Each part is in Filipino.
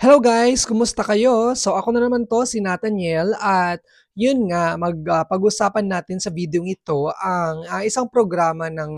Hello guys, kumusta kayo? So ako na naman 'to, si Nathaniel at yun nga pag-usapan natin sa video ito ang, isang programa ng,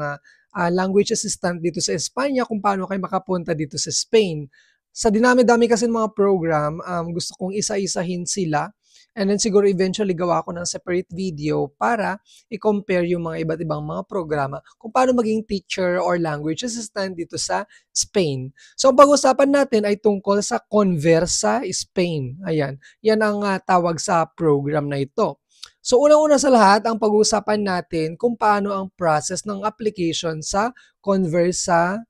language assistant dito sa Espanya kung paano kayo makapunta dito sa Spain. Sa dinami-dami kasi ng mga program, gusto kong isa-isahin sila and then siguro eventually gawa ko ng separate video para i-compare yung mga iba't ibang mga programa kung paano maging teacher or language assistant dito sa Spain. So ang pag-usapan natin ay tungkol sa Conversa Spain. Ayan, yan ang tawag sa program na ito. So unang-una sa lahat, ang pag-uusapan natin kung paano ang process ng application sa Conversa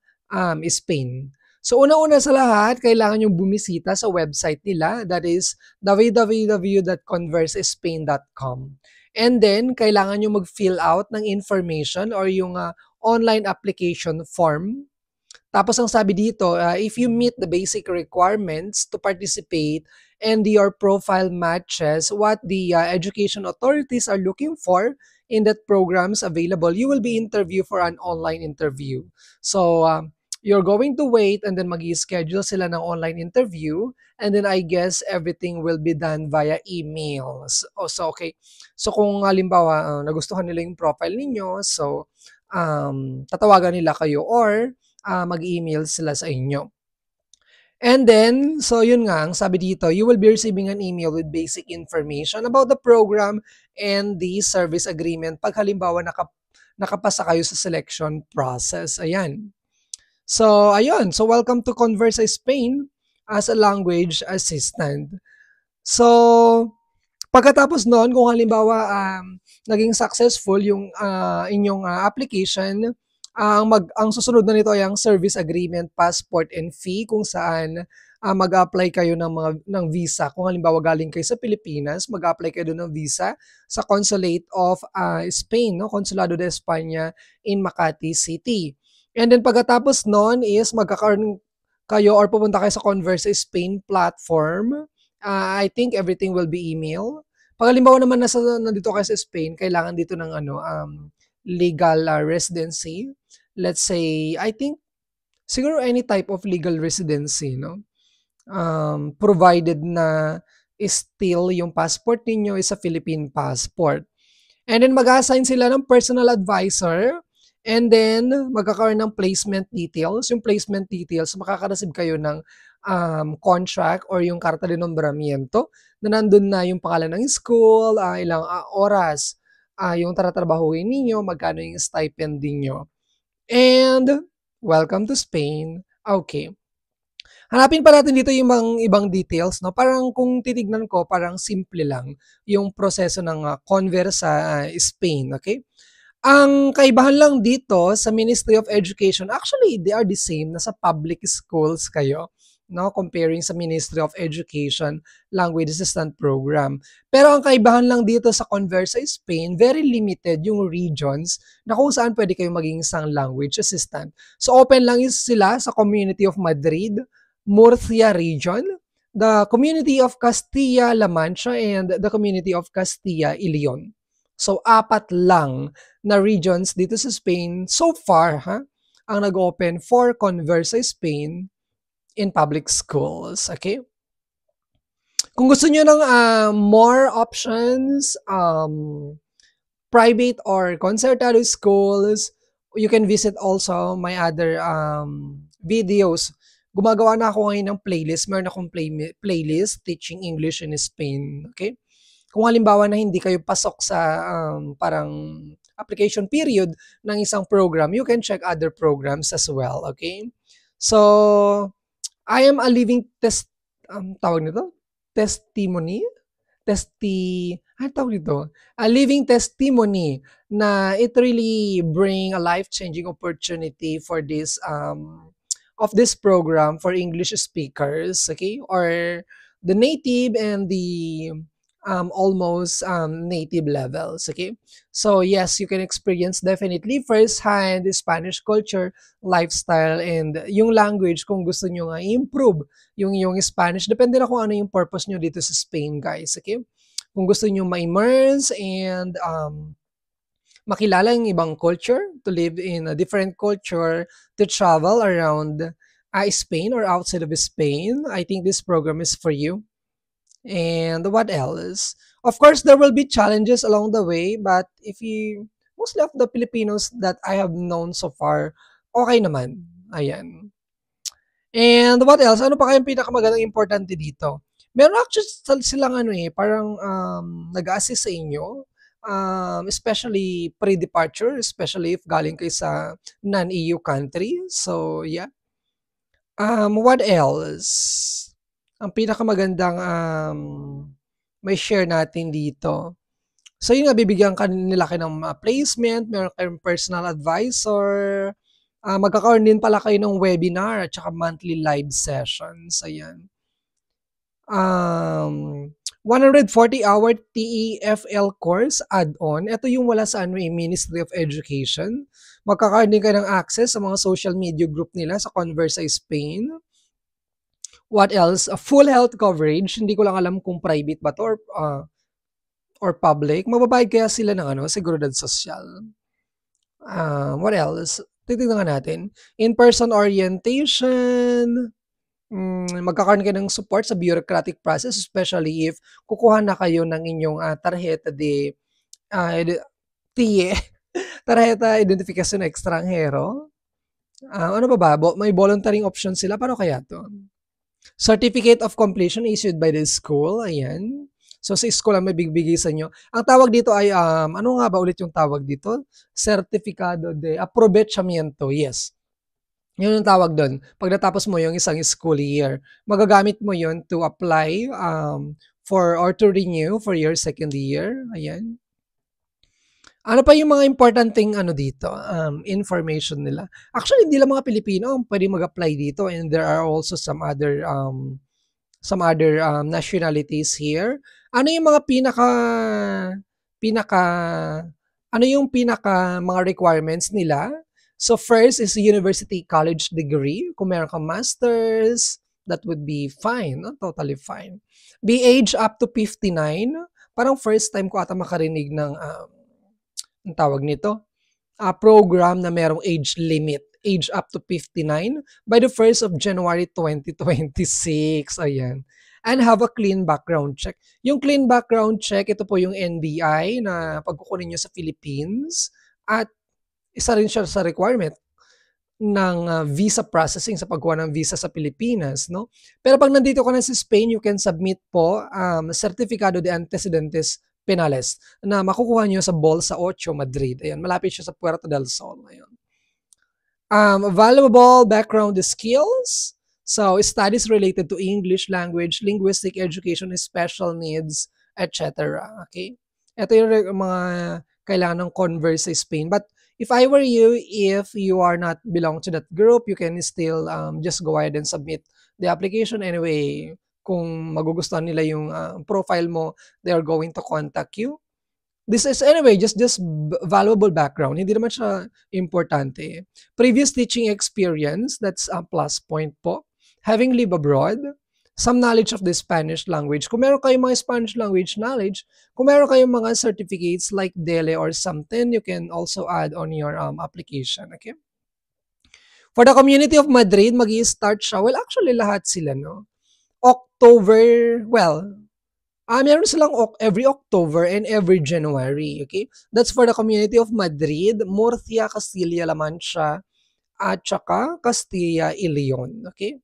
Spain. So unang-una sa lahat, kailangan yung bumisita sa website nila, that is www.conversaspain.com. And then, kailangan yung mag-fill out ng information or yung online application form. Tapos ang sabi dito, if you meet the basic requirements to participate and your profile matches what the education authorities are looking for in that programs available, you will be interviewed for an online interview. So, you're going to wait and then mag-schedule sila ng online interview and then I guess everything will be done via emails. So, okay. So, kung halimbawa nagustuhan nila yung profile ninyo, so tatawagan nila kayo or mag-email sila sa inyo. And then, so yun nga, ang sabi dito, you will be receiving an email with basic information about the program and the service agreement pag halimbawa nakapasa kayo sa selection process. Ayan. So, ayun. So, welcome to Conversa Spain as a language assistant. So, pagkatapos noon, kung halimbawa naging successful yung inyong application, ang susunod na nito ay ang service agreement, passport and fee kung saan mag-apply kayo ng visa. Kung halimbawa galing kayo sa Pilipinas, mag-apply kayo doon ng visa sa Consulate of Spain, no? Consulado de España in Makati City. And then pagkatapos noon is magkakaroon kayo or pupunta kayo sa Conversa Spain platform. I think everything will be email. Pag halimbawa naman nandito kayo sa Spain, kailangan dito ng legal residency. Let's say, I think siguro any type of legal residency, no? Provided na still yung passport ninyo is a Philippine passport. And then mag-assign sila ng personal advisor. And then, magkakaroon ng placement details. Yung placement details, makaka-receive kayo ng contract or yung karta de nombramiento na nandun na yung pangalan ng school, ilang oras, yung tatrabahuin ninyo, magkano yung stipend ninyo. And, welcome to Spain. Okay. Hanapin pa natin dito yung ibang details, no? Parang kung titignan ko, parang simple lang yung proseso ng Conversa Spain, okay? Ang kaibahan lang dito sa Ministry of Education, actually, they are the same. Nasa public schools kayo, no? Comparing sa Ministry of Education Language Assistant Program. Pero ang kaibahan lang dito sa Conversa Spain, very limited yung regions na kung saan pwede kayo maging isang language assistant. So open lang is sila sa Community of Madrid, Murcia region, the Community of Castilla-La Mancha, and the Community of Castilla y Leon. So, 4 lang na regions dito sa Spain so far ang nag-open for Conversa Spain in public schools. Okay? Kung gusto nyo ng more options, private or concertado schools, you can visit also my other videos. Gumagawa na ako ngayon ng playlist. Meron akong playlist, Teaching English in Spain. Okay? Kung halimbawa na hindi kayo pasok sa parang application period ng isang program, you can check other programs as well, okay? So, I am a living tawag nito? Testimony? Tawag nito? A living testimony na it really bring a life-changing opportunity for this of this program for English speakers, okay? Or the native and the almost native levels, okay? So yes, you can experience definitely first-hand Spanish culture, lifestyle, and yung language kung gusto nyo nga improve yung Spanish. Depende na kung ano yung purpose nyo dito sa Spain, guys, okay? Kung gusto nyo ma-immerse and makilala yung ibang culture, to live in a different culture, to travel around Spain or outside of Spain, I think this program is for you. And what else? Of course, there will be challenges along the way, but if you, mostly of the Filipinos that I have known so far, okay naman. Ayan. And what else? Ano pa kayang pinakamagandang importante dito? Meron actually silang ano eh, parang nag-assist sa inyo, especially pre-departure, especially if galing kayo sa non-EU country. So, yeah. What else? Ang pinakamagandang may share natin dito. So, yun nga, bibigyan ka nila kayo ng placement, meron kayong personal advisor, magkakaroon din pala kayo ng webinar at saka monthly live sessions. Ayan. 140-hour TEFL course add-on. Ito yung wala sa Ministry of Education. Magkakaroon din kayo ng access sa mga social media group nila sa Conversa Spain. What else? A full health coverage. Hindi ko lang alam kung private ba to or public. Mababayad kaya sila ng Seguridad Social. What else? Titignan nga natin. In-person orientation. Magkakaroon kayo ng support sa bureaucratic process, especially if kukuha na kayo ng inyong tarjeta de TIE, tarjeta identification extranjero. Ano ba? May volunteering option sila. Paano kaya to? Certificate of completion issued by the school. Ayan. So, sa school ang may bigbigay sa inyo. Ang tawag dito ay, ano nga ba ulit yung tawag dito? Certificado de aprovechamiento. Yes. Yun yung tawag doon. Pag natapos mo yung isang school year, magagamit mo yun to apply for or to renew for your second year. Ayan. Ano pa yung mga importanteng dito, information nila? Actually, hindi lang mga Pilipino ang pwede mag-apply dito, and there are also some other nationalities here. Ano yung mga mga requirements nila? So first is university college degree. Kung meron kang masters, that would be fine, no? Totally fine. Be age up to 59. Parang first time ko ata makarinig ng ang tawag nito, program na merong age limit, age up to 59 by the 1st of January 2026. Ayan. And have a clean background check. Yung clean background check, ito po yung NBI na pagkukunin nyo sa Philippines at isa rin siya sa requirement ng visa processing sa pagkuha ng visa sa Pilipinas, no? Pero pag nandito ka na sa Spain, you can submit po Certificado de Antecedentes Penales na makukuha nyo sa Bolsa 8 Madrid. Ayan, malapit siya sa Puerto del Sol. Ayan. Valuable background skills. So, studies related to English language, linguistic education, special needs, etc. Okay? Ito yung mga kailangan ng Converse sa Spain. But if I were you, if you are not belong to that group, you can still just go ahead and submit the application anyway. Kung magugustuhan nila yung profile mo, they are going to contact you. This is anyway just valuable background. Hindi naman siya importante. Previous teaching experience, that's a plus point po. Having lived abroad, some knowledge of the Spanish language. Kung meron kayong mga Spanish language knowledge, kung meron kayong mga certificates like DELE or something, you can also add on your application. Okay? For the community of Madrid, mag-i-start siya. Well, actually, lahat sila, no? October, meron silang every October and every January, okay? That's for the community of Madrid, Murcia, Castilla-La Mancha, at saka Castilla y Leon, okay?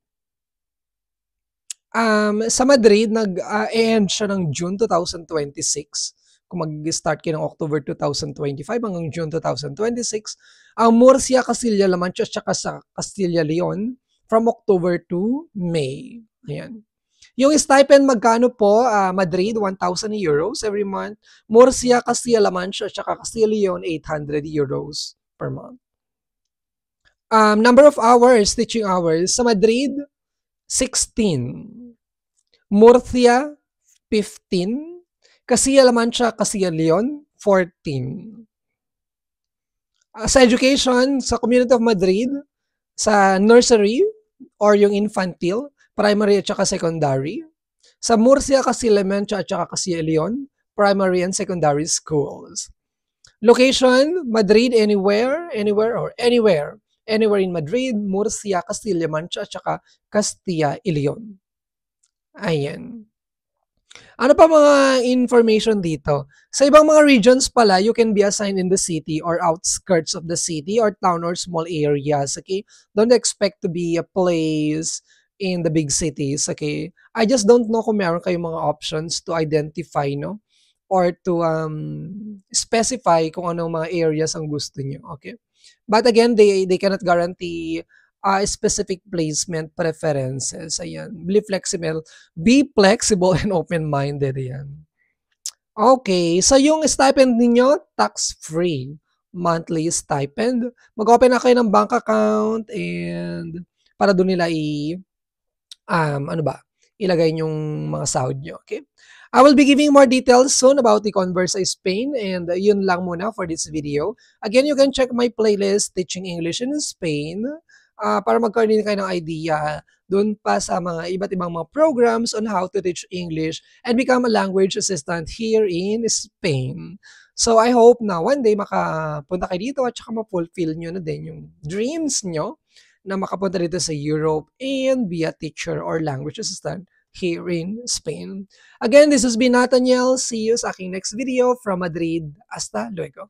Sa Madrid, nag-end siya ng June 2026. Kung mag-start kayo ng October 2025 hanggang June 2026. Ang Murcia, Castilla-La Mancha, at saka sa Castilla-Leon, from October to May. Ayan. Yung stipend magkano po? Madrid, 1,000 euros every month. Murcia, Castilla-La Mancha, at saka Castilla-Leon, 800 euros per month. Number of hours, teaching hours. Sa Madrid, 16. Murcia, 15. Castilla-La Mancha, Castilla-Leon, 14. Sa education, sa Community of Madrid, sa nursery or yung infantile, primary at saka secondary. Sa Murcia, Castilla-La Mancha at saka Castilla-Leon, primary and secondary schools. Location, Madrid, anywhere, or anywhere. anywhere in Madrid, Murcia, Castilla-Mancha, at saka Castilla y Leon. Ayan. Ano pa mga information dito? Sa ibang mga regions pala, you can be assigned in the city or outskirts of the city or town or small areas, okay? Don't expect to be a place in the big cities, okay? I just don't know kung meron kayong mga options to identify, no? Or to specify kung anong mga areas ang gusto nyo, okay? But again, they cannot guarantee specific placement preferences. Ayan. Be flexible and open-minded. Yan. Okay, so yung stipend ninyo, tax-free. Monthly stipend. Mag-open na kayo ng bank account and para doon nila ano ba, ilagay yung mga sahod nyo. Okay? I will be giving more details soon about the Conversa Spain and yun lang muna for this video. Again, you can check my playlist Teaching English in Spain para magkaroon din kayo ng idea doon pa sa mga iba't ibang mga programs on how to teach English and become a language assistant here in Spain. So I hope na one day makapunta kayo dito at saka ma-fulfill nyo na din yung dreams nyo na makapunta dito sa Europe and be a teacher or language assistant here in Spain. Again, this has been Nathaniel. See you sa aking next video from Madrid. Hasta luego.